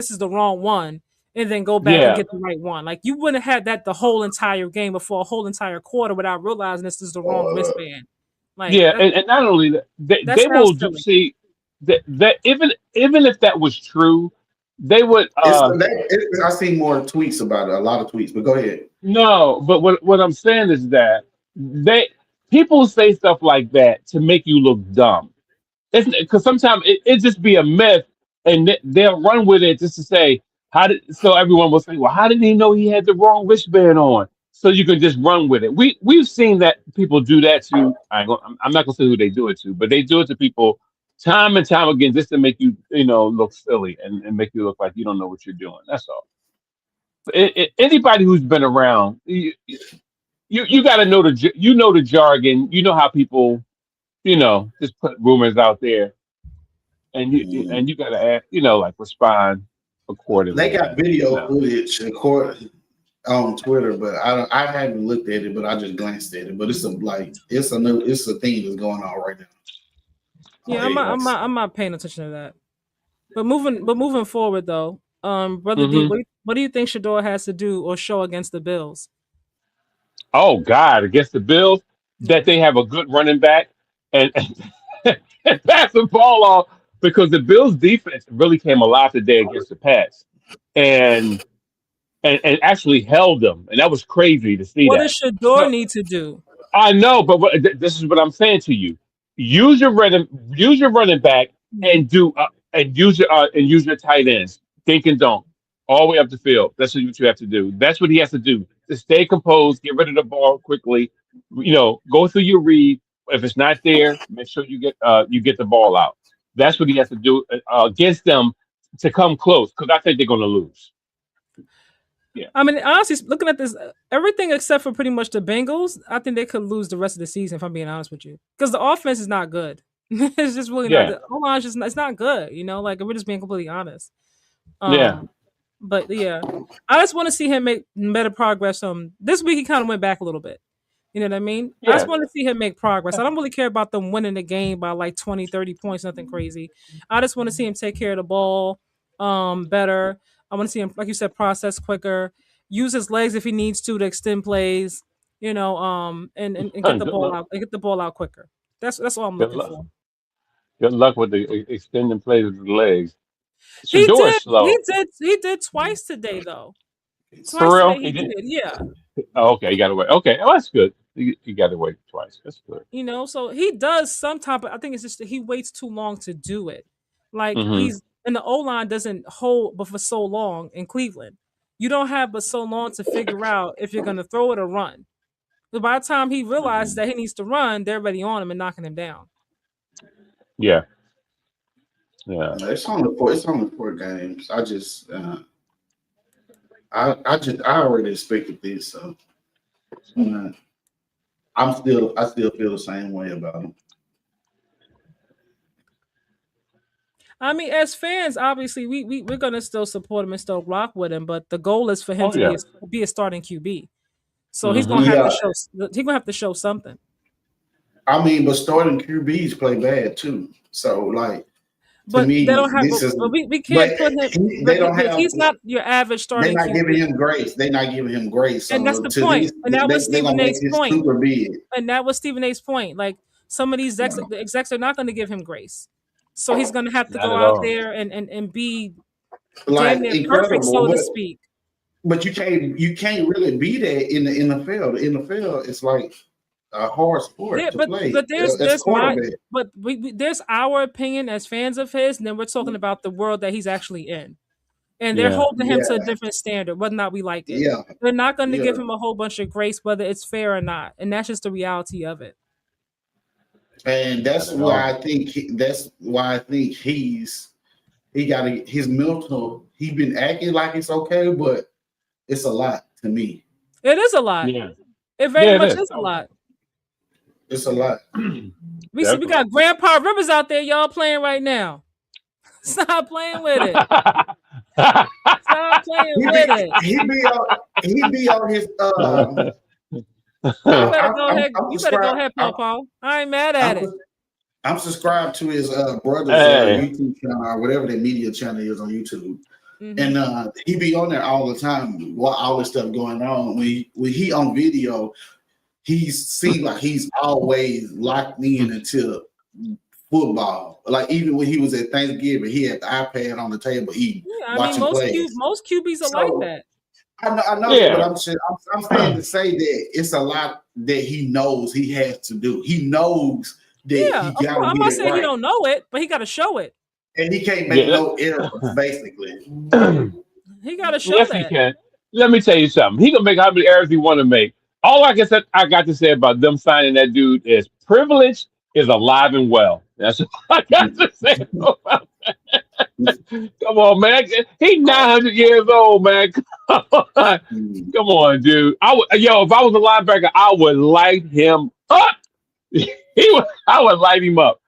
this is the wrong one, and then go back and Yeah, get the right one. Like you wouldn't have had that the whole entire game before a whole entire quarter without realizing this is the wrong wristband. Like yeah, and not only that, that they sounds will do. silly. See that even if that was true, they would. I see more tweets about it, a lot of tweets. But go ahead. No, but what I'm saying is that they people say stuff like that to make you look dumb. Because sometimes it just be a myth, and they'll run with it just to say how did. So everyone will say, "Well, how did he know he had the wrong wristband on?" So you can just run with it. We've seen that people do that to. I'm not gonna say who they do it to, but they do it to people time and time again just to make you look silly and make you look like you don't know what you're doing. That's all. Anybody who's been around, you got to know you know the jargon. You know how people just put rumors out there, and you got to act, like respond They accordingly. got video No, footage on Twitter, but I haven't looked at it, but I just glanced at it. But it's a thing that's going on right now. Yeah, On X. I'm not paying attention to that. But moving forward though, brother D, hmm what do you think Shador has to do or show against the Bills? Oh God, against the Bills, that Yeah. they have a good running back and and pass the ball off because the Bills defense really came alive today against the Pats and and actually held them, and that was crazy to see What that. does Shador So need to do? I know, but this is what I'm saying to you: use your running back, Mhm. and do and use your tight ends. Think and don't all the way up the field. That's what you have to do. That's what he has to do to stay composed, get rid of the ball quickly. Go through your read. If it's not there, make sure you get the ball out. That's what he has to do against them to come close because I think they're going to lose. Yeah, I mean, honestly, looking at this, everything except for pretty much the Bengals, I think they could lose the rest of the season. If I'm being honest with you, because the offense is not good. It's just really not. yeah, The line is just it's not good. Like if we're just being completely honest. yeah. Um, but yeah, I just want to see him make better progress. This week he kind of went back a little bit. You know what I mean? I just Yeah. want to see him make progress. I don't really care about them winning the game by like 20, 30 points, nothing crazy. I just want to see him take care of the ball better. I want to see him, like you said, process quicker, use his legs if he needs to extend plays, and get the Good ball luck. out and get the ball out quicker. That's all I'm Good looking luck. for. Good luck with the extending plays with the legs. He Shador is did he slow. did he did twice today though. For Twice today real? he He did. did, yeah. Oh, okay, you got to wait. Okay, oh, that's good. You got to wait twice. That's good. So he does sometimes, but I think it's just that he waits too long to do it. Like hmm he's and the O line doesn't hold but for so long in Cleveland. You don't have but so long to figure out if you're gonna throw it or run. But by the time he realizes that he needs to run, they're already on him and knocking him down. Yeah, yeah. It's only four games. I already expected this, so uh, I still feel the same way about him. I mean, as fans, obviously we're gonna still support him and still rock with him, but the goal is for him Oh to yeah. be a starting QB. So he's gonna hmm have to Yeah, show something. I mean, but starting QBs play bad too. So like to But they don't me, have. this is But we but can't put him. they don't But have. he's not your average They're starting not giving QB, him grace. They're not giving him grace. and that's So the to point. this, And that was they're Stephen gonna make A's this point. super big. And that was Stephen A's point. Like some of these the execs are not going to give him grace, so he's going to have to Not go at out all. there and be damn Like near perfect, incredible, so to but speak. you can't really be that in the NFL. The NFL is like a hard sport There, to but play as a there's my quarterback. but there's our opinion as fans of his, and then we're talking about the world that he's actually in. And they're Yeah. holding him to a Yeah, different standard, whether or not we like it. yeah, They're not going to yeah. give him a whole bunch of grace, whether it's fair or not, and that's just the reality of it. And Not at all. that's why I think he got his mental. He been acting like it's okay, but it's a lot to me. It is a lot. Yeah. It very Yeah, it much is. is a lot. It's a lot. We Definitely. got Grandpa Rivers out there, y'all playing right now. Stop playing with it. Stop playing He be with it. he be on his You better I, go ahead. I'm You better go subscribed. ahead, Paul. I ain't mad I'm, at it. I'm subscribed to his brother's Hey. YouTube channel or whatever their media channel is on YouTube. And he be on there all the time while all this stuff going on. When he on video, he seems like he's always locked in into football. Like even when he was at Thanksgiving, he had the iPad on the table eating, Yeah, I mean watching plays. most QBs are like that. I know, Yeah. but I'm saying to say that it's a lot that he knows he has to do. He knows that Yeah, he got I'm to not get it saying he right, don't know it, but he got to show it. and he can't make Yeah. no errors. Basically, He got to show Yes, he that. can. Let me tell you something. He can make how many errors he want to make. All I got to say about them signing that dude is privilege is alive and well. That's all I got to say about Come on, man. He's 900 years old, man. Come on, Come on, dude. If I was a linebacker, I would light him up. I would light him up.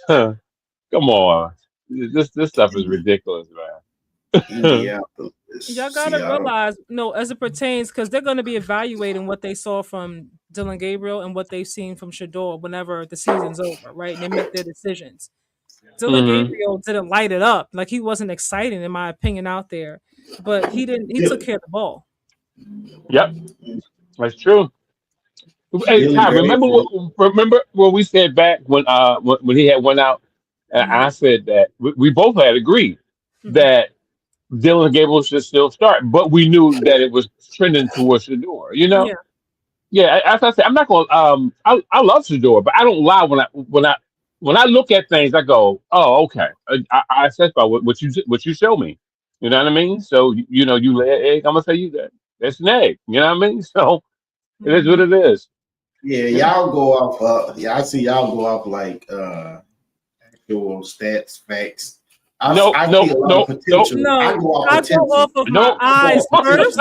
Come on. This stuff is ridiculous, man. Indianapolis, Y'all gotta Seattle. realize, as it pertains, because they're gonna be evaluating what they saw from Dylan Gabriel and what they've seen from Shador whenever the season's over, right? And they make their decisions. Dylan hmm Gabriel didn't light it up. Like he wasn't exciting, in my opinion, out there. But he didn't. He took care of the ball. Yep, that's true. Hey, Dylan Ty, remember Gabriel. what we said back when he had went out, and I said that we both had agreed Mhm. that Dylan Gabriel should still start, but we knew that it was trending towards Shador. Yeah. Yeah. As I said, I'm not going. I love Shador, but I don't lie when I look at things. I go, oh, okay. I assess by what you show me. You know what I mean? So you lay an egg. I'm gonna say that's an egg. You know what I mean? So it is what Mhm. it is. Yeah, y'all go off. I see y'all go off like actual stats, facts. I Nope, I nope, see a lot nope, of nope, potential. I No, go off I go potential. off of my nope. eyes first.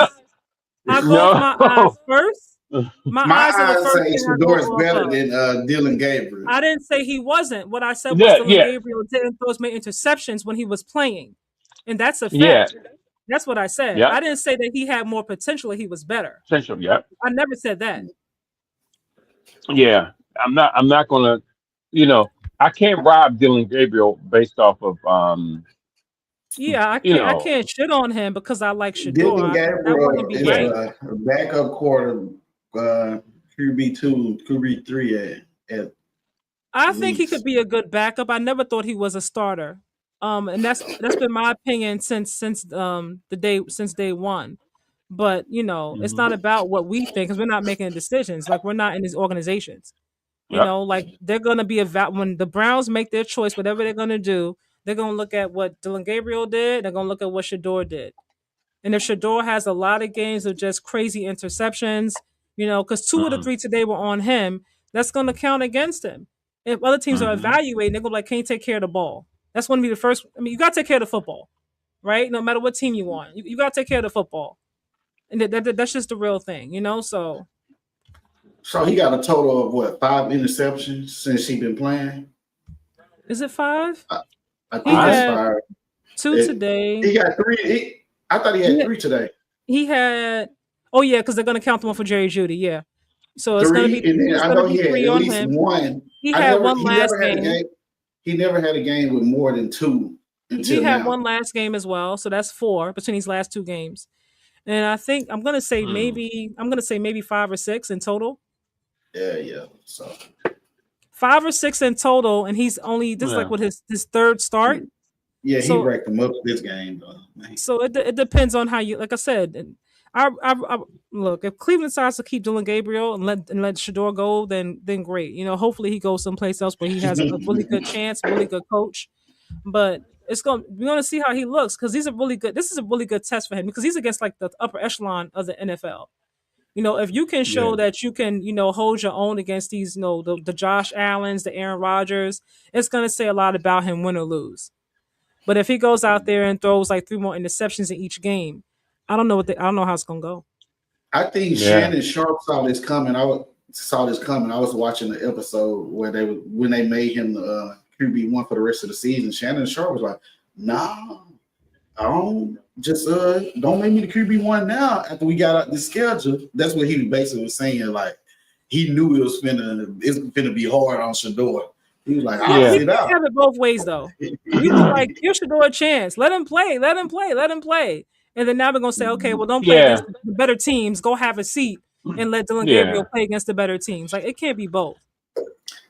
I go off my eyes No. first. My My eyes are the eyes first say thing I Shador go is off better of. than Dylan Gabriel. I didn't say he wasn't. What I said was Yeah, Dylan yeah, Gabriel didn't throw as many interceptions when he was playing. And that's a yeah, fact. That's what I said. yeah. I didn't say that he had more potential or he was better. Potential, yeah. I never said that. Yeah, I'm not gonna, you know, I can't rob Dylan Gabriel based off of, Yeah, I you can't I know, can't shit on him because I like Shador. Dylan That Gabriel wouldn't be is yeah, right. a backup quarter, QB2, QB3 at I think he could least. be a good backup. I never thought he was a starter. And that's been my opinion since day one. But it's hmm not about what we think because we're not making decisions. Like we're not in these organizations. yep, Like they're gonna be about when the Browns make their choice, whatever they're gonna do, they're gonna look at what Dylan Gabriel did. They're gonna look at what Shador did. And if Shador has a lot of games of just crazy interceptions, because two of the hmm three today were on him, that's going to count against him. If other teams are hmm evaluating, they're going to be like, can you take care of the ball? That's going to be the first. I mean, you got to take care of the football, right? No matter what team you want, you got to take care of the football. And that's just the real thing. So So he got a total of what, 5 interceptions since he been playing? is it 5? I, I He think it's five. had 5. 2 It, today. he got 3. I thought he He had had, 3 today. he had oh, yeah, because they're going to count the one for Jerry Judy. Yeah. So it's going to 3, be and then it's I going to know be he had 3 at on least him. one. He had one He last never had a game. game. He never had a game with more than 2 He until had now. one last game as well, so that's 4 between these last 2 games. And I think I'm gonna say maybe 5 or 6 in total. Yeah. So 5 or 6 in total, and he's only this is like Yeah. what his third start. yeah, he So racked them up this game though. Man. it depends on how you like I said. And I look if Cleveland decides to keep Dylan Gabriel and let Shador go, then great. Hopefully he goes someplace else where he has a really good chance, really good coach. But we're gonna see how he looks because this is a really good test for him because he's against like the upper echelon of the NFL. If you can Yeah. show that you can, hold your own against these, the Josh Allens, the Aaron Rodgers, it's gonna say a lot about him, win or lose. But if he goes out there and throws like 3 more interceptions in each game, I don't know how it's gonna go. I think Yeah. Shannon Sharp saw this coming. I was watching the episode where when they made him the QB1 for the rest of the season. Shannon Sharp was like, "Nah, I don't make me the QB1 now." After we got out the schedule, that's what he basically was saying. Like he knew it's finna be hard on Shador He was like, I'll Yeah. We sit can't out. have it both ways though. We were like, give Shador a chance. Let him play. Let him play. Let him play. And then now we're gonna say, okay, well, don't play Yeah. against the better teams. Go have a seat and let Dylan Gabriel Yeah. play against the better teams. Like it can't be both.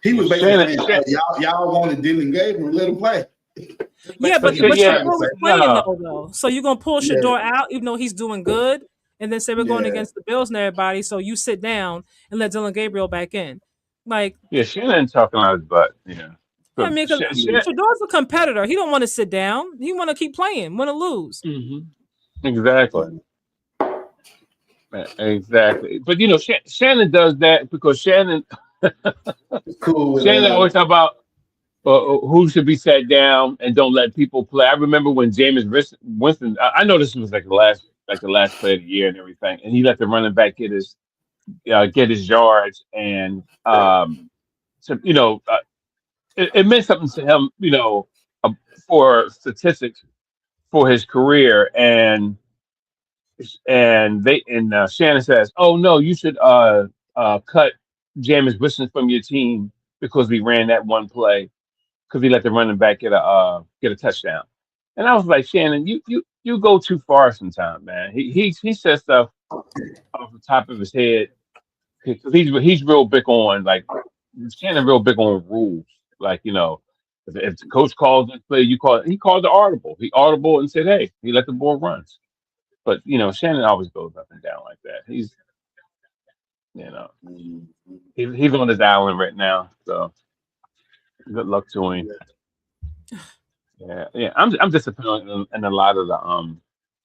He was basically Shannon, saying, y'all wanted Dylan Gabriel, let him play. Yeah, but That's what he was yeah, Shador trying to was say. playing no. though. So you're gonna pull Yeah. Shador out, even though he's doing good, and then say we're going Yeah. against the Bills and everybody. So you sit down and let Dylan Gabriel back in. Like, Yeah, Shannon talking out his butt. Yeah. yeah, I mean, because Yeah. Shador's a competitor. He don't want to sit down. He want to keep playing, win or lose. Exactly. Exactly. But Shannon does that because Shannon Cool with Shannon always talk about who should be sat down and don't let people play. I remember when Jameis Winston. I know this was like the last play of the year and everything, and he let the running back get his yards, and so, it meant something to him, uh, for statistics for his career, and Shannon says, "Oh no, you should cut Jameis Winston from your team because we ran that one play because he let the running back get a touchdown." And I was like, Shannon, you go too far sometimes, man. He says stuff off the top of his head because he's real big on like Shannon real big on rules. Like if the coach calls this play, you call it. He called the audible. He audible and said, "Hey," he let the ball run. But Shannon always goes up and down like that. You know he's on his island right now. So good luck to him. Yeah. I'm disappointed in a lot of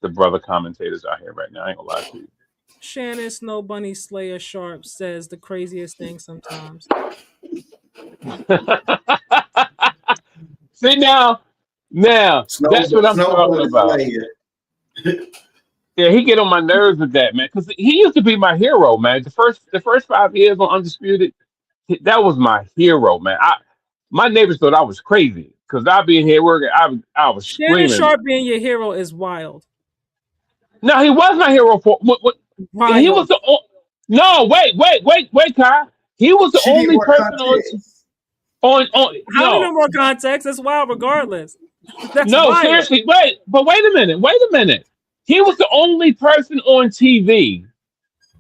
the brother commentators out here right now. I ain't gonna lie to you. Shannon Snow Bunny Slayer Sharp says the craziest thing sometimes. See now that's what I'm talking about. Yeah, he get on my nerves with that, man. Because he used to be my hero, man. The first 5 years on Undisputed, that was my hero, man. My neighbors thought I was crazy because I'd be in here working. I was Shannon screaming. Sharp being your hero is wild. No, he was my hero for what he was Wild. no, wait, Kai. He was the She need only more person context. on How do you know no. more context? That's wild regardless. That's No, wild. seriously, wait a minute. He was the only person on TV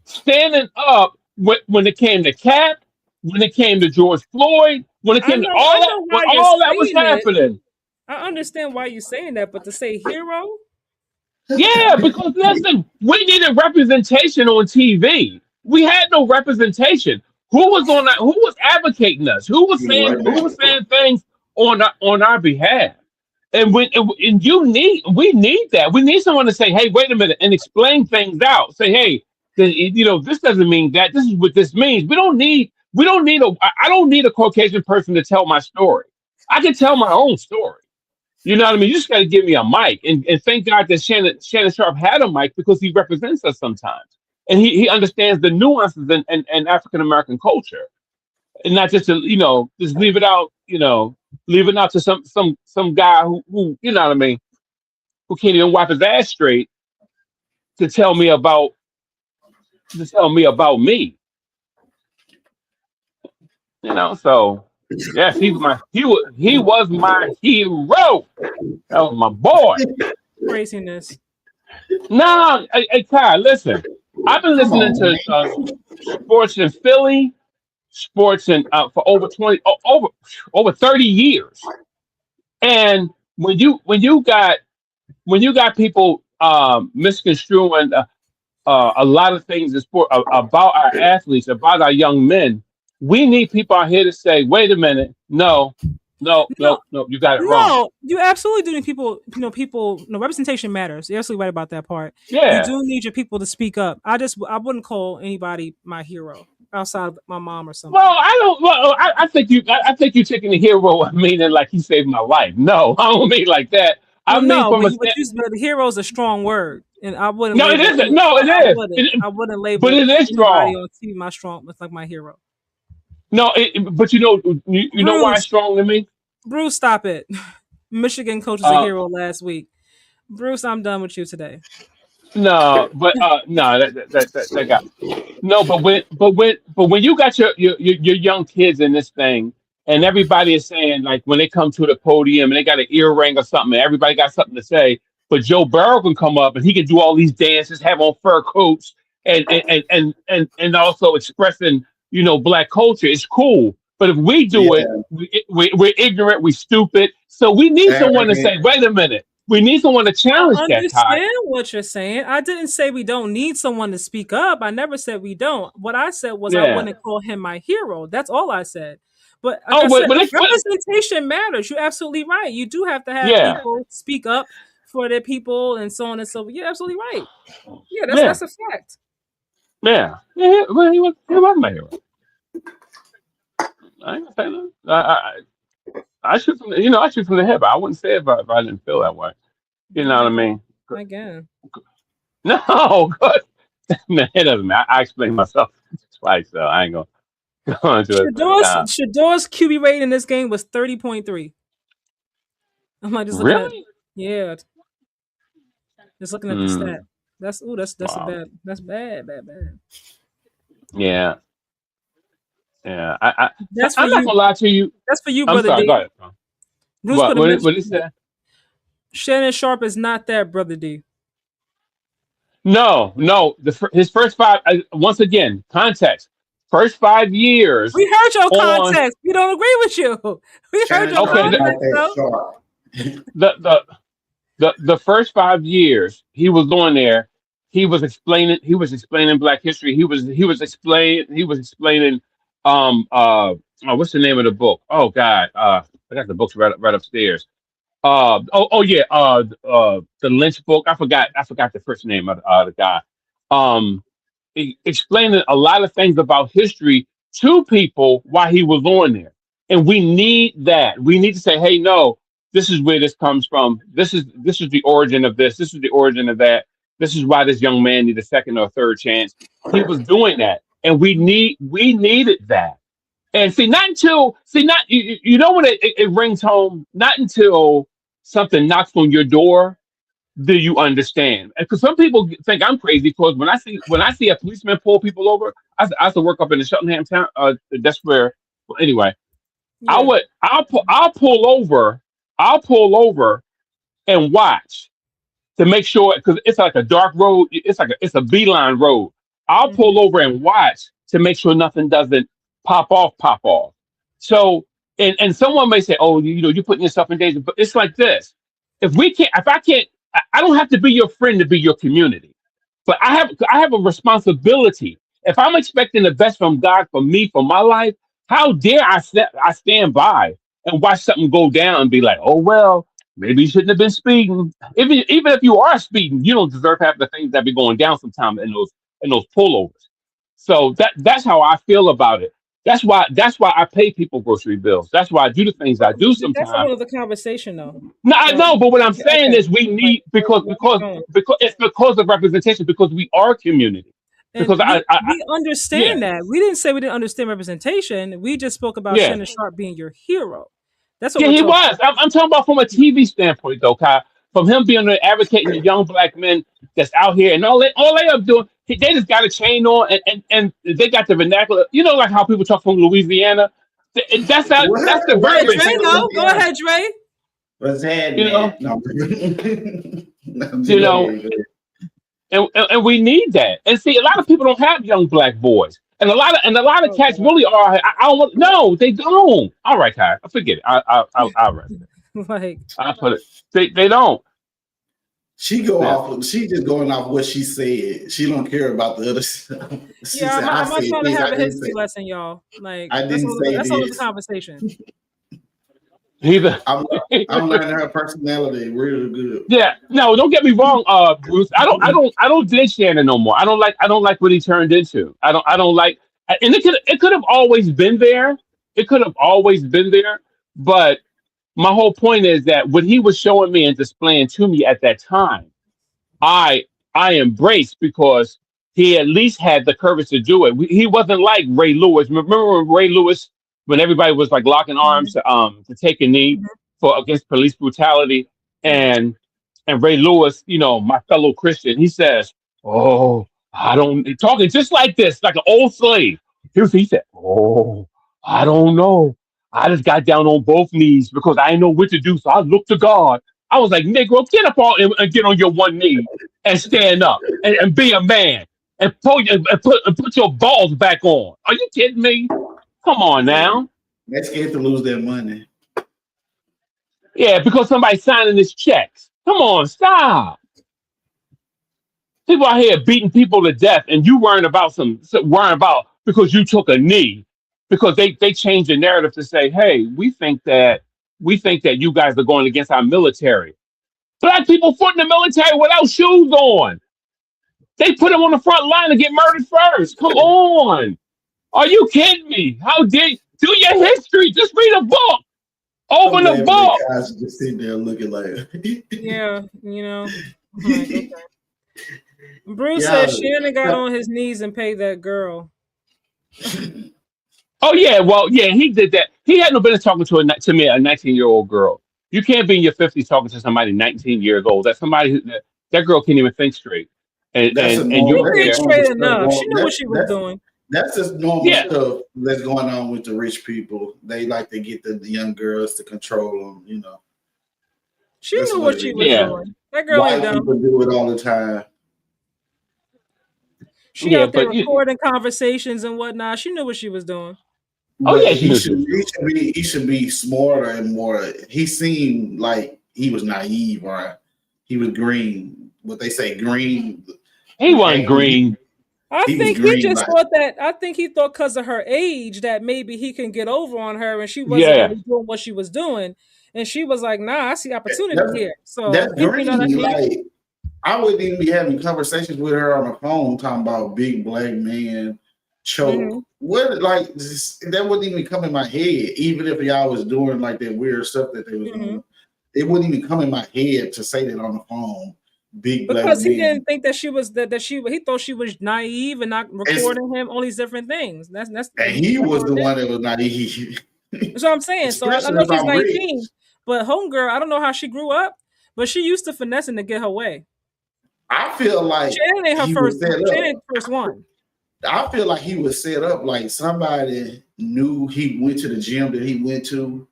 standing up when it came to Cap, when it came to George Floyd, when it I came to know all that, when why you're all that was saying it. happening. I understand why you're saying that, but to say hero? Yeah, because listen, we needed representation on TV. We had no representation. Who was on that? Who was advocating us? Who was You're saying right who back. was saying things on our behalf? And we need that. We need someone to say, "Hey, wait a minute," and explain things out. Say, "Hey, this doesn't mean that. This is what this means." I don't need a Caucasian person to tell my story. I can tell my own story. You know what I mean? You just got to give me a mic, and thank God that Shannon Sharp had a mic because he represents us sometimes, and he understands the nuances in African American culture, and not just to just leave it out to some guy who you know what I mean, who can't even wipe his ass straight to tell me about me. So yes, he was my hero. That was my boy. Craziness. No, hey, Kai, listen. I've been Come listening on, to man. sports in Philly, sports in for over 30 years. And when you got people misconstruing a lot of things in sport about our athletes, about our young men, we need people out here to say, "Wait a minute, no, no, No, no, no, you got it wrong." no, you absolutely do need people. Representation matters. You're absolutely right about that part. You Yeah. do need your people to speak up. I wouldn't call anybody my hero outside of my mom or something. Well, I don't. Well, I think you taking the hero meaning like he saved my life. No, I don't mean like that. I Well, mean no, from but a you, but stand. you, but the hero is a strong word, and I wouldn't No, it label. isn't. No, it I is. wouldn't. I wouldn't But label it is anybody strong. on TV my strong with like my hero. No, but you know why it's Bruce, strong to me? Bruce, stop it. Michigan coach was a Uh, hero last week. Bruce, I'm done with you today. no, but no, that got no. But when you got your young kids in this thing, and everybody is saying like when they come to the podium and they got an earring or something, and everybody got something to say. But Joe Burrow can come up and he can do all these dances, have on fur coats, and also expressing black culture. It's cool. But if we do it, Yeah, we're ignorant, we stupid. So we need someone to say, arrogant. wait a minute. We need someone to challenge I that, Ty. understand what you're saying. I didn't say we don't need someone to speak up. I never said we don't. What I said was I Yeah. wouldn't call him my hero. That's all I said. But like I Oh, said, but representation matters. You're absolutely right. You do have to have yeah, people speak up for their people and so on and so forth. You're absolutely right. Yeah, yeah, that's a fact. yeah. Well, he was my hero. I ain't gonna say nothing. I shoot from I shoot from the hip. I wouldn't say if I didn't feel that way. You know what I mean? Again. No, good. No, it doesn't matter. I explained myself twice, so I ain't gonna go into it. But Shador's QB rating in this game was 30.3. I'm like just looking at really, yeah, just looking at the mm, stat. That's a wow, bad. yeah, yeah. That's for I'm not you. gonna lie to you. That's for you, I'm brother sorry. Go D. ahead. Bruce put a What is mention. that? Shannon Sharp is not that, brother D. No, no. His first five. Once again, context. First 5 years We heard your on. context. We don't agree with you. We heard Shannon your Sharp Okay. is not context, that though. sharp. The first 5 years he was on there, he was explaining Black history. He was explaining what's the name of the book? Oh God, I got the books right upstairs. Yeah, the Lynch book. I forgot the first name of the guy. Um, explaining a lot of things about history to people while he was on there. And we need that. We need to say, hey, no, this is where this comes from. This is the origin of this. This is the origin of that. This is why this young man needed a second or third chance. He was doing that. And we needed that. And not you know when it rings home, not until something knocks on your door do you understand? Because some people think I'm crazy because when I see a policeman pull people over, I used to work up in the Cheltenham town. That's where. Well, anyway, Yeah. I'll pull over and watch to make sure because it's like a dark road. It's a beeline road. I'll Mhm. pull over and watch to make sure nothing doesn't pop off. So and someone may say, oh, you're putting yourself in danger, but it's like this. If I can't, I don't have to be your friend to be your community. But I have a responsibility. If I'm expecting the best from God for me for my life, how dare I stand by and watch something go down and be like, oh well, maybe you shouldn't have been speeding. Even if you are speeding, you don't deserve half the things that be going down sometimes in those pullovers. So that's how I feel about it. That's why I pay people grocery bills. That's why I do the things I do That's a sometimes. whole other conversation, though. No, I So, know, but what I'm yeah, saying okay. is we Like, need where because we because going? because it's because of representation because we are community. And Because we yeah, understand that. We didn't say we didn't understand representation. We just spoke about yeah. Shannon Sharp being your hero. That's what Yeah, we're he talking was. I'm talking about from a TV standpoint, though, Kai. From him being there advocating the young black men that's out here, and all they up doing, they just got a chain on, and they got the vernacular. You know, like how people talk from Louisiana. That's the about. What Yeah, is verbiage. Dre, that? no. Go Yeah. ahead, Dre. What's that, You know, man? No, no, you go know, ahead. Go ahead. and we need that. And see, a lot of people don't have young black boys, and a lot of Oh cats God. really are. I don't want. No, they don't. All right, Kai, forget it. I'll rest it. Like, I put it. They don't. Yeah. She just going off what she said. She don't care about the other stuff. She yeah, said, I I'm not said trying to this, have I a didn't history say lesson, y'all. Like, I that's didn't all. say That's all the this. conversation. Either. I'm learning her personality really good. Yeah, no, don't get me wrong, Bruce. I don't dig Shannon no more. I don't like what he turned into. I don't like, and it could have always been there. It could have always been there. But my whole point is that what he was showing me and displaying to me at that time, I I embraced because he at least had the courage to do it. He wasn't like Ray Lewis. Remember when Ray Lewis, when everybody was like locking arms Mhm, to take a knee mhm, for against police brutality, mhm. and Ray Lewis, my fellow Christian, he says, "Oh, I don't," talking just like this, like an old slave. He said, "Oh, I don't know. I just got down on both knees because I didn't know what to do, so I looked to God. I was like, Negro, get up and get on your one knee and stand up and be a man and put your balls back on. Are you kidding me? Come on now. They're scared to lose their money. Yeah, because somebody's signing his checks. Come on, stop. People out here beating people to death, and you worrying about because you took a knee, because they changed the narrative to say, hey, we think that you guys are going against our military. Black people fought in the military without shoes on. They put them on the front line to get murdered first. Come on. Are you kidding me? How dare you? Do your history. Just read a book. Open the book. Guys just sitting there looking like. Yeah, you know. Like, okay. Bruce said Shannon got on his knees and paid that girl. Oh yeah, well yeah, he did that. He had no business talking to me, a 19-year-old girl. You can't be in your 50s talking to somebody 19 years old. That's somebody that girl can't even think straight. And you're think straight enough. She knew what she was doing. That's just normal stuff that's going on with the rich people. They like to get the young girls to control them, you know. She knew what she was doing. That girl ain't dumb. People do it all the time. She out there recording conversations and whatnot. She knew what she was doing. Oh yeah, he should be smarter and more. He seemed like he was naive or he was green. What they say, green. He wasn't green. I think he just thought that. I think he thought because of her age that maybe he can get over on her, and she wasn't doing what she was doing, and she was like, "Nah, I see opportunity here." So that's green. Like I wouldn't even be having conversations with her on the phone talking about big black man choke. Mm-hmm. What that wouldn't even come in my head, even if y'all was doing like that weird stuff that they was doing. It wouldn't even come in my head to say that on the phone. Big because he didn't think that she was he thought she was naive and not recording him all these different things. That's and he was the one that was naive. That's what I'm saying. So I know she's 19, but homegirl, I don't know how she grew up, but she used to finessing to get her way. I feel like Shannon ain't her first one. I feel like he was set up like somebody knew he went to the gym that he went to,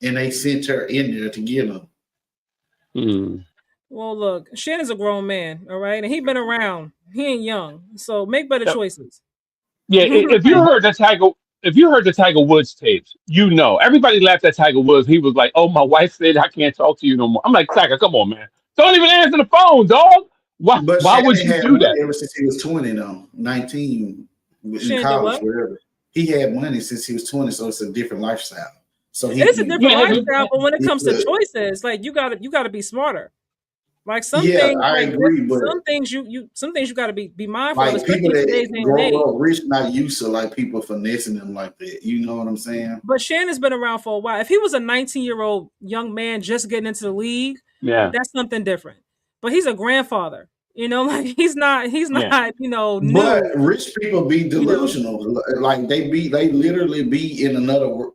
and they sent her in there to get him. Mm. Well, look, Shannon's a grown man, all right, and he been around. He ain't young, so make better choices. Yeah, if you heard the Tiger Woods tapes, you know everybody laughed at Tiger Woods. He was like, "Oh, my wife said I can't talk to you no more." I'm like, Tiger, come on, man, don't even answer the phone, dog. Why would you do that? Ever since he was 20, though, 19 in college, whatever. He had money since he was 20, so it's a different lifestyle. So it's a different lifestyle, but when it comes to choices, like you gotta be smarter. Like some things, I agree, but some things you gotta be mindful like of. People that grow up rich not used to like people finessing them like that. You know what I'm saying? But Shannon's been around for a while. If he was a 19-year-old young man just getting into the league, that's something different. But he's a grandfather. You know, like he's not, you know, new. But rich people be delusional. You know? Like they literally be in another world.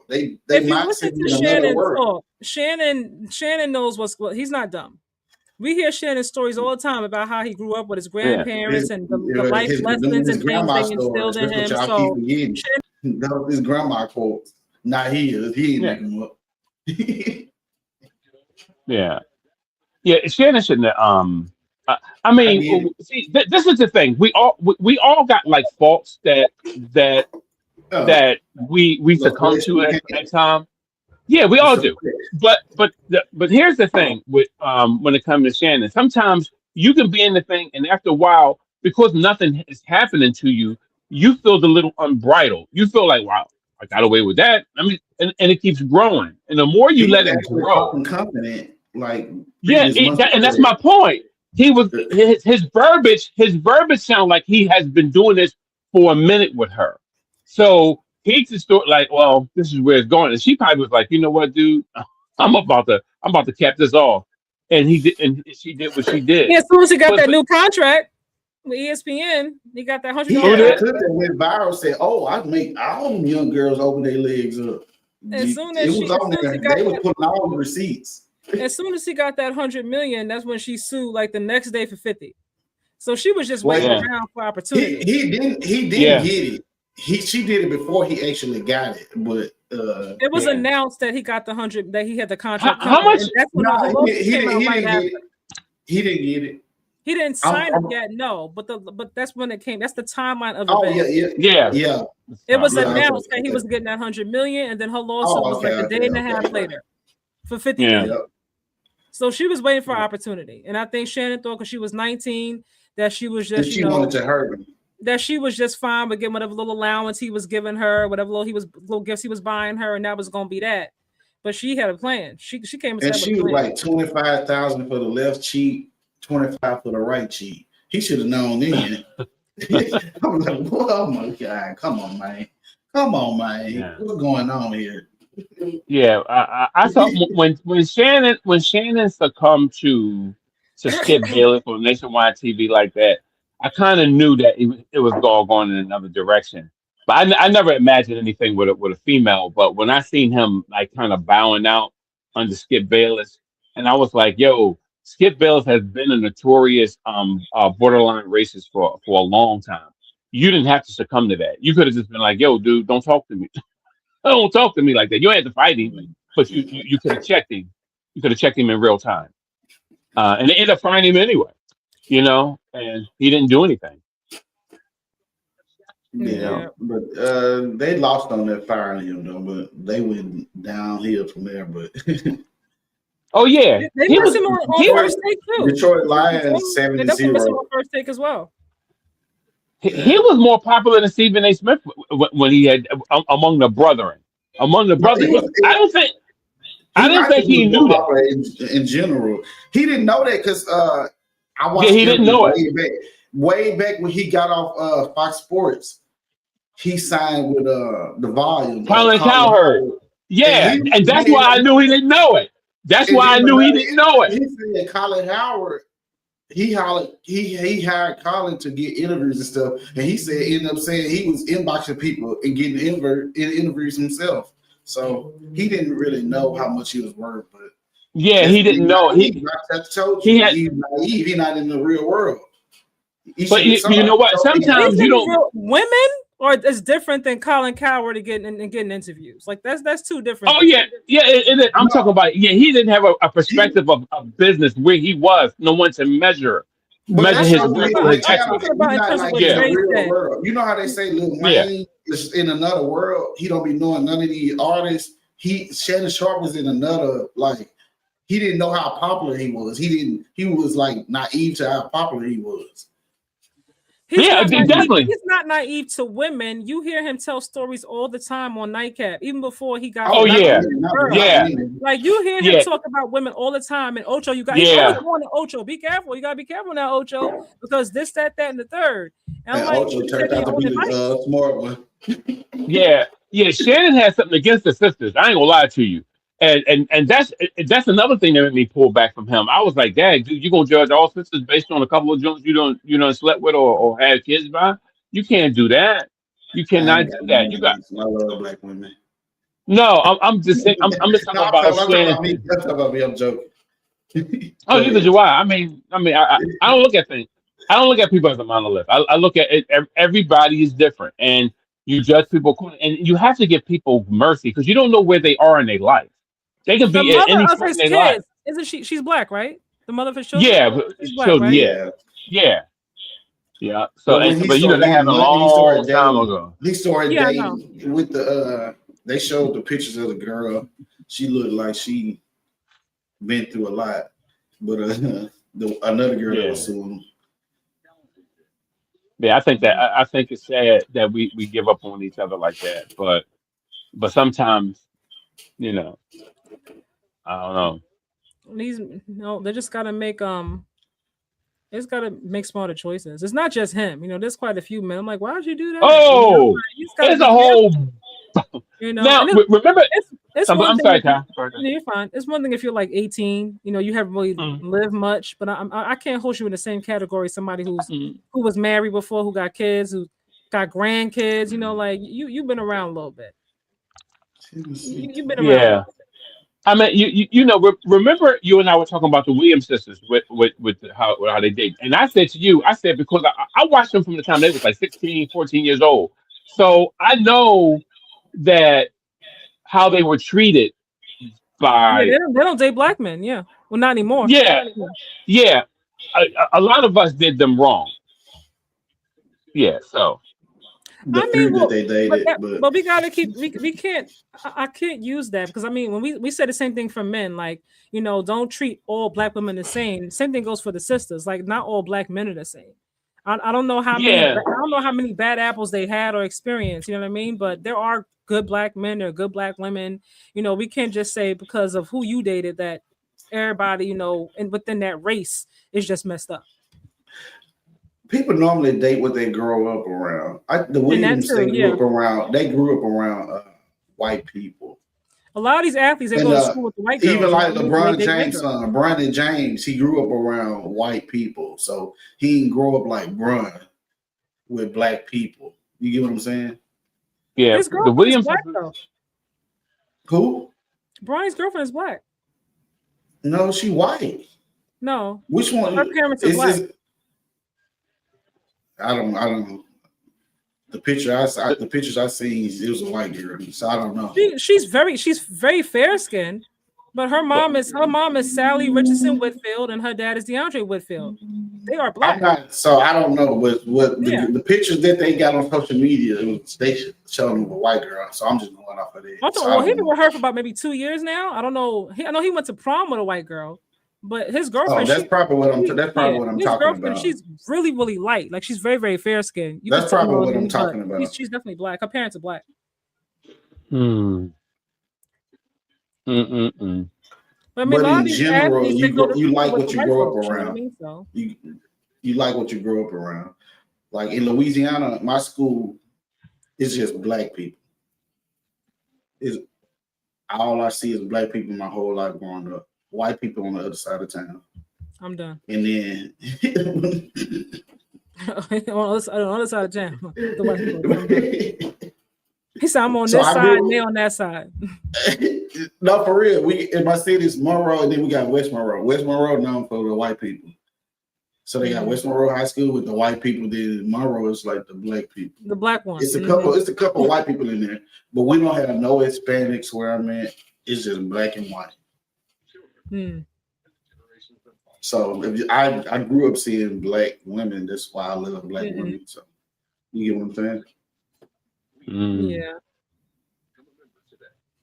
They might listen to Shannon talk. Shannon knows he's not dumb. We hear Shannon's stories all the time about how he grew up with his grandparents and the life lessons and things they instilled in him. So that was his grandma quotes, not his. He didn't make them up. Yeah, Shannon shouldn't have. I mean, see, this is the thing. We all got like faults that we succumb to at that time. Yeah, we all do. But here's the thing with when it comes to Shannon. Sometimes you can be in the thing, and after a while, because nothing is happening to you, you feel a little unbridled. You feel like, wow, I got away with that. I mean, and it keeps growing, and the more you let it grow, confident. Like and that's my point. He was his verbiage sound like he has been doing this for a minute with her. So he just thought like, well, this is where it's going. And she probably was like, you know what, dude, I'm about to cap this off. And he did, and she did what she did. Yeah, as soon as he got that new contract with ESPN, he got that $100. Yeah, clip that went viral. Said, "Oh, I make all them young girls open their legs up." As soon as they was putting all the receipts. As soon as he got that $100 million, that's when she sued like the next day for 50. So she was just waiting around for opportunity. He didn't get it. she did it before he actually got it, but It was Yeah. announced that he got the 100, that he had the How, contract how coming, much? and that's when no, the lawsuit came out he right didn't get after. it. He didn't get it. He didn't I'm, sign it I'm, yet, no, but that's when it came. That's the timeline of oh events. Yeah. yeah. It was Yeah, okay, announced that he okay. was getting that 100 million, and then her lawsuit Oh, was like a day and a half later for 50 Yeah. million. Yeah. So she was waiting for an opportunity, and I think Shannon thought because she was 19 that she was And just, she wanted to hurt him. that she was just fine with getting whatever little allowance he was giving her, whatever little gifts he was buying her, and that was gonna be that. But she had a plan. She came And with she a was plan. like 25,000 for the left cheek, 25 for the right cheek. He should have known then. I'm like, oh my God, come on, man. Yeah. What's going on here? Yeah, I thought when Shannon succumbed to Skip Bayless on nationwide TV like that, I kind of knew that it was all going in another direction. But I never imagined anything with a female. But when I seen him like kind of bowing out under Skip Bayless, and I was like, yo, Skip Bayless has been a notorious borderline racist for a long time. You didn't have to succumb to that. You could have just been like, yo, dude, don't talk to me. Don't talk to me like that. You ain't had to fight him, but you could have checked him. You could have checked him in real time, and they ended up finding him anyway. And he didn't do anything. Yeah, but they lost on that firing him though, but they went downhill from there. But Oh yeah, They he missed was him on he first take too. Detroit Lions They definitely missed him 70-0. on first take as well. he was more popular than Stephen A. Smith when he had among the brethren. Among the No, he brothers, was. I didn't think he knew that. popular in general. He didn't know that because I watched. Yeah, he didn't know it. Way back when he got off Fox Sports, he signed with the Volume. Colin Cowherd. Yeah, and that's why I knew he didn't know it. That's why I knew he didn't know it. He said Colin Howard. He hired Colin to get interviews and stuff, and he said ended up saying he was inboxing people and getting interviews himself. So he didn't really know how much he was worth, but yeah, he didn't know. He's naive. He's not in the real world. But you know what? Sometimes you don't. Women, or it's different than Colin Cowherd and getting interviews. Like that's two different. Oh yeah. I'm talking about. Yeah, he didn't have a perspective of business where he was. No one to measure his integrity. You know how they say Lil Wayne is in another world. He don't be knowing none of these artists. Shannon Sharp was in another, like, he didn't know how popular he was. He was like naive to how popular he was. Definitely. He's not naive to women. You hear him tell stories all the time on Nightcap, even before he got. Oh yeah. Like you hear him talk about women all the time. And Ocho, he's always going to Ocho. Be careful. You gotta be careful now, Ocho, because this, that, and the third. And I'm like, Ocho turned out to be the smart one. Yeah. Shannon has something against the sisters. I ain't gonna lie to you. And that's another thing that made me pull back from him. I was like, Dad, dude, you gonna judge all sisters based on a couple of joints you don't slept with or had kids by? You can't do that. You cannot do that. You got. I love black women. No, I'm just saying. I'm just talking about Shannon. That's about me. I'm joking. Oh, neither do I. I mean, I don't look at things. I don't look at people as a monolith. I look at it. Everybody is different, and you judge people according. And you have to give people mercy because you don't know where they are in their life. They can be at any point in their life. Isn't she? She's black, right? The mother of his children. Yeah, black, children. Right? Yeah. So, but you know, that happened a long time ago. He started dating with the. They showed the pictures of the girl. She looked like she been through a lot, but another girl that was suing. Yeah, I think it's sad that we give up on each other like that, but sometimes, you know, I don't know. They just gotta make it's gotta make smarter choices. It's not just him, there's quite a few men. I'm like, why would you do that? Oh, there's a whole. Now remember, I'm sorry, Ty. You're fine. It's one thing if you're like 18, you haven't really lived much, but I can't hold you in the same category. Somebody who was married before, who got kids, who got grandkids. Like you've been around a little bit. You've been around. Yeah. I mean, remember you and I were talking about the Williams sisters with how they date. And I said to you, because I watched them from the time they was like 16, 14 years old. So I know that how they were treated Yeah, by, they don't date black men. Yeah, well, not anymore. yeah, Yeah. yeah. A lot of us did them wrong. Yeah. So The I mean, few that well, they dated, but but we gotta keep. We can't. I can't use that because I mean, when we said the same thing for men, like don't treat all black women the same. Same thing goes for the sisters. Like, not all black men are the same. I don't know how many. yeah, I don't know how many bad apples they had or experienced. You know what I mean? But there are good black men. There are good black women. We can't just say because of who you dated that everybody and within that race is just messed up. people normally date what they grow up around. The And that Williams, too, they grew yeah. up around. They grew up around white people. A lot of these athletes they And go to school with the white even girls. like And they LeBron date white James' girls. son, Brandon James, he grew up around white people. So he didn't grow up like Bron with black people. You get what I'm saying? yeah. His The girlfriend is Williams, black though. Who? Brian's girlfriend is black. No, she white. No, Which one? her parents are Is black. this? I don't know. The pictures I seen, it was a white girl, so I don't know. She's very fair skinned, but her mom is Sally Richardson Whitfield, and her dad is DeAndre Whitfield. They are I'm black. not, so I don't know what Yeah. the pictures that they got on social media. It was they showing them a white girl, so I'm just going off of that. So Well, he's been with her for about maybe 2 years now. I don't know. I know he went to prom with a white girl, but his girlfriend. that's probably what I'm his talking girlfriend, about. she's really, really light. Like, she's very, very fair skinned. That's probably what I'm talking about. She's definitely black. Her parents are black. hmm. Mm-mm-mm. But I mean, a lot in of these general, athletes, they go to you school like with what the you white grow up folks, you know what I around. mean? So You like what you grow up around. Like in Louisiana, my school is just black people. Is all I see is black people my whole life growing up. White people on the other side of town. I'm done. And then on the other side of town, the white people. I'm done. He said, "I'm on So this I side, grew- and they on that side." No, for real. We in my city is Monroe, and then we got West Monroe. West Monroe known for the white people. So they got West Monroe High School with the white people. Then Monroe is like the black people. The black ones. It's a couple. It's a couple of white people in there, but we don't have no Hispanics where I'm at. It's just black and white. Hmm. So I grew up seeing black women. That's why I love black women. So you get what I'm saying? Yeah.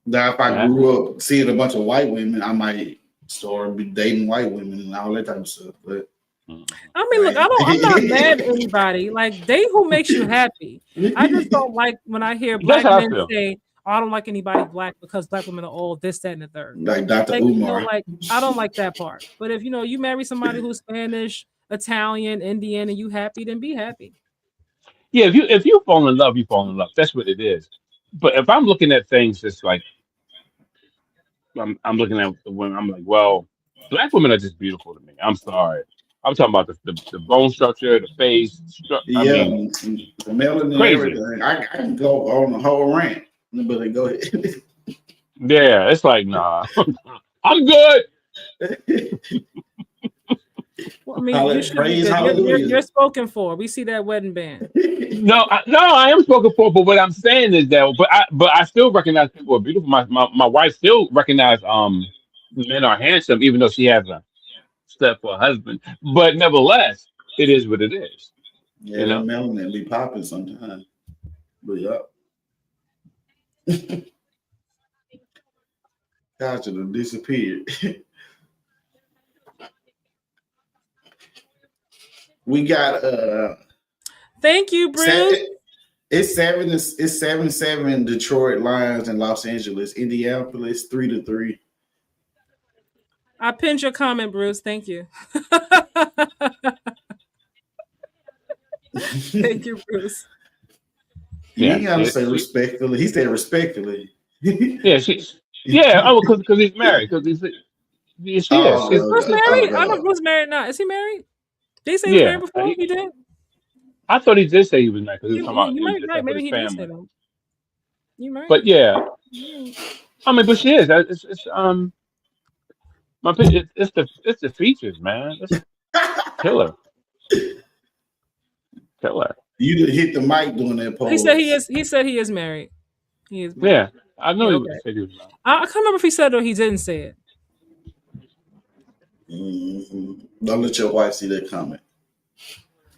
Now, if I grew up seeing a bunch of white women, I might start dating white women and all that type of stuff. But I mean, look, I'm not mad at anybody. Like, date who makes you happy. I just don't like when I hear black That's how I men feel. say, "I don't like anybody black because black women are all this, that, and the third." like Dr. Like, Umar. I don't like that part. But if you marry somebody who's Spanish, Italian, Indian, and you happy, then be happy. Yeah, if you fall in love, you fall in love. That's what it is. But if I'm looking at things just like I'm looking at the women, I'm like, well, black women are just beautiful to me. I'm sorry. I'm talking about the bone structure, the face. I mean, the melanin and crazy. everything. I can go on the whole rant, but go ahead. Yeah, it's like, nah, I'm good. Well, I mean, you should be good. You're spoken for. We see that wedding band. No, I am spoken for, but what I'm saying is that, but I still recognize people are beautiful. My wife still recognize men are handsome, even though she has a step for a husband. But nevertheless, it is what it is. Yeah, you know, melanin be popping sometimes. But yeah. Gosh, it disappeared. We got thank you, Bruce. It's 7-7 Detroit Lions and Los Angeles. Indianapolis 3-3. I pinned your comment, Bruce. Thank you. Thank you, Bruce. You ain't gotta say respectfully. He said respectfully. Oh, because he's married. Because he's Is Bruce married? I don't know. Bruce married now. Is he married? Did he say he was married before? He did. I thought he did say he was married because he was talking about you might, maybe he did say that. You might. But yeah, I mean, but she is. It's it's the features, man. It's killer. You did hit the mic doing that pose. He said he is. He said he is married. He is. Yeah, I know Yeah, he okay. would say he was not. I can't remember if he said it or he didn't say it. Mhm. Don't let your wife see that comment.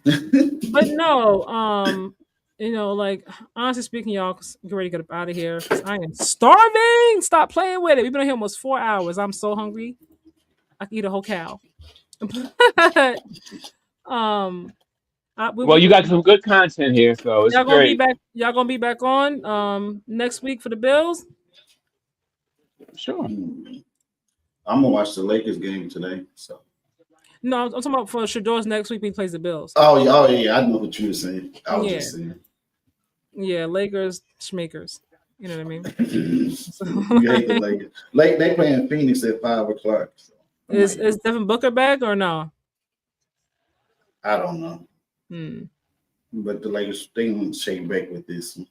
But no, you know, like honestly speaking, y'all, get ready to get up out of here. 'Cause I am starving. Stop playing with it. We've been here almost 4 hours. I'm so hungry. I could eat a whole cow. But, Well, you got some good content here, so it's y'all gonna be great. back. Y'all gonna be back on next week for the Bills. Sure. I'm gonna watch the Lakers game today. So. No, I'm talking about for Shador's next week. He plays the Bills. Oh yeah, I know what you were saying. I was just saying. Yeah, Lakers, schmakers. You know what I mean? You hate the Lakers. They playing Phoenix at 5:00. So is Devin Booker back or no? I don't know. But the Lakers, they gonna shake back with this one.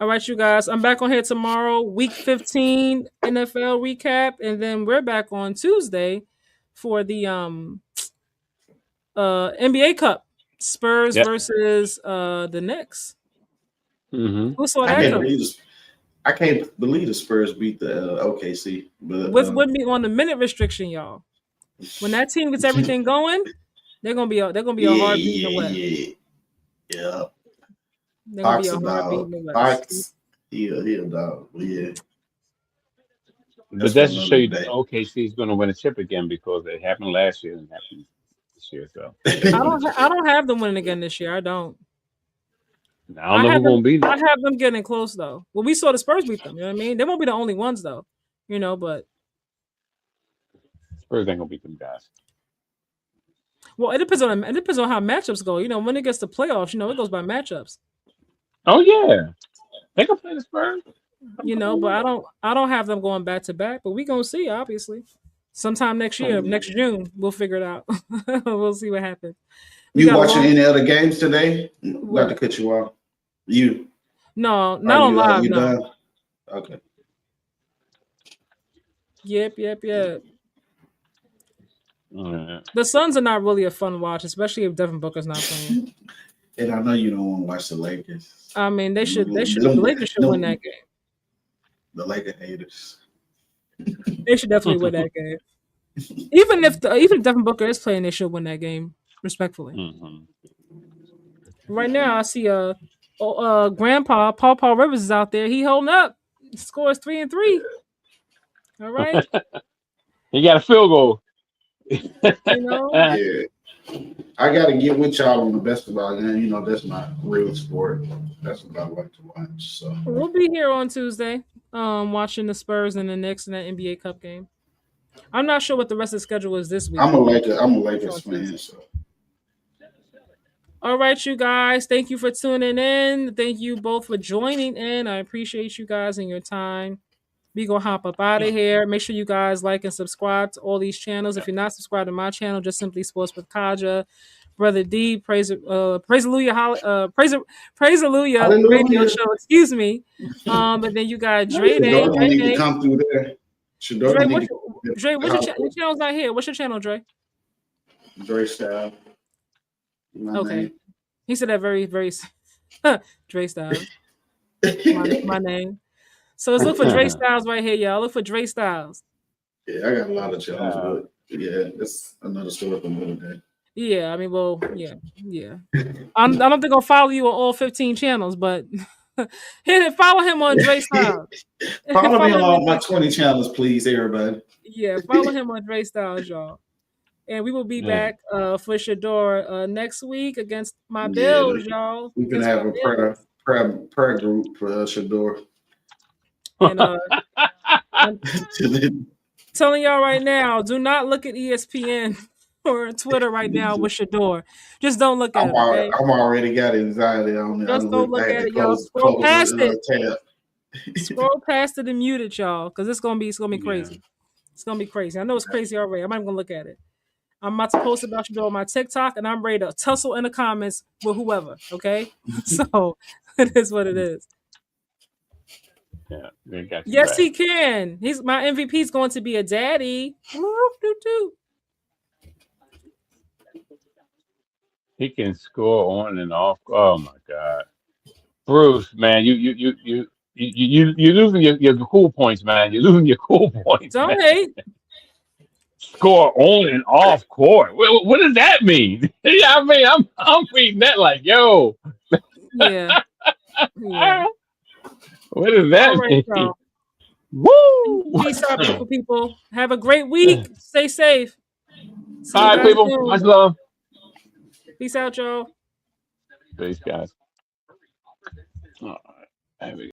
All right, you guys. I'm back on here tomorrow, week 15 NFL recap, and then we're back on Tuesday for the NBA Cup. Spurs versus the Knicks. Mm-hmm. Who saw that? I can't believe the Spurs beat the OKC. But with me on the minute restriction, y'all. When that team gets everything going, they're gonna be a hard beat in the West. Yeah. They're gonna be a hard beat in the West. He'll dog. Yeah. But that's to show you that OKC is going to win a chip again because it happened last year and happened this year. So I don't have them winning again this year. I don't. I don't know who's going to beat them. I have them getting close though. Well, we saw the Spurs beat them. You know what I mean? They won't be the only ones though. You know, but Spurs ain't gonna beat them guys. Well, it depends on how matchups go. You know, when it gets to playoffs, you know, it goes by matchups. Oh yeah, they can play the Spurs. You know, but I don't have them going back to back. But we gonna see, obviously. Sometime next year, next June, we'll figure it out. We'll see what happens. You watching any other games today? Not to cut you off. You? No, not on live. No. Done? Okay. Yep. Right. The Suns are not really a fun watch, especially if Devin Booker's not playing. And I know you don't want to watch the Lakers. I mean, the Lakers should win that game. The Lakers haters. They should definitely win that game. Even if Devin Booker is playing, they should win that game respectfully. Mm-hmm. Right now, I see Grandpa Paul Rivers is out there. He holding up. He scores 3 and 3. All right. He got a field goal. You know. Yeah. I got to get with y'all on the basketball game. You know, that's my real sport. That's what I like to watch. So we'll be here on Tuesday, watching the Spurs and the Knicks in that NBA Cup game. I'm not sure what the rest of the schedule is this week. I'm a Lakers fan. So. All right, you guys. Thank you for tuning in. Thank you both for joining in. I appreciate you guys and your time. We gonna hop up out of here. Make sure you guys like and subscribe to all these channels. If you're not subscribed to my channel, just simply Sports with Kaja, Brother D, Praise Hallelujah radio show. Excuse me. But then you got Dre. Need to come through there. Dre, your channel's not here. What's your channel, Dre? Dre Style. Okay. Name. He said that very, very Dre Style. my name. So let's look for Dre Styles right here, y'all. Look for Dre Styles. Yeah, I got a lot of channels, but yeah, that's another story for another day. Yeah, I mean, well, yeah. I don't think I'll follow you on all 15 channels, but follow him on Dre Styles. follow me on my 20 channels, please, everybody. Yeah, follow him on Dre Styles, y'all. And we will be back for Shador next week against my Bills, y'all. We can have a prayer group for Shador. And I'm telling y'all right now, do not look at ESPN or Twitter right now with Shador. Just don't look at it. Okay? I'm already got anxiety on it. Just don't look at it, y'all. Scroll past it. Scroll past it and mute it, y'all, because it's gonna be crazy. It's gonna be crazy. I know it's crazy already. I'm not even gonna look at it. I'm about to post about Shador on my TikTok, and I'm ready to tussle in the comments with whoever. Okay, so it is what it is. Yeah, yes, he can. My MVP is going to be a daddy. He can score on and off. Oh my God, Bruce, man, you're losing your cool points, man. You're losing your cool points, man. Don't hate. Score on and off court. What does that mean? Yeah, I mean, I'm reading that like, yo, Yeah. Yeah. what does All that right, mean? y'all. Woo! Peace out, beautiful people. Have a great week. Stay safe. See All you right, guys people. soon. Much love. Peace out, y'all. Peace, guys. All right. There we go.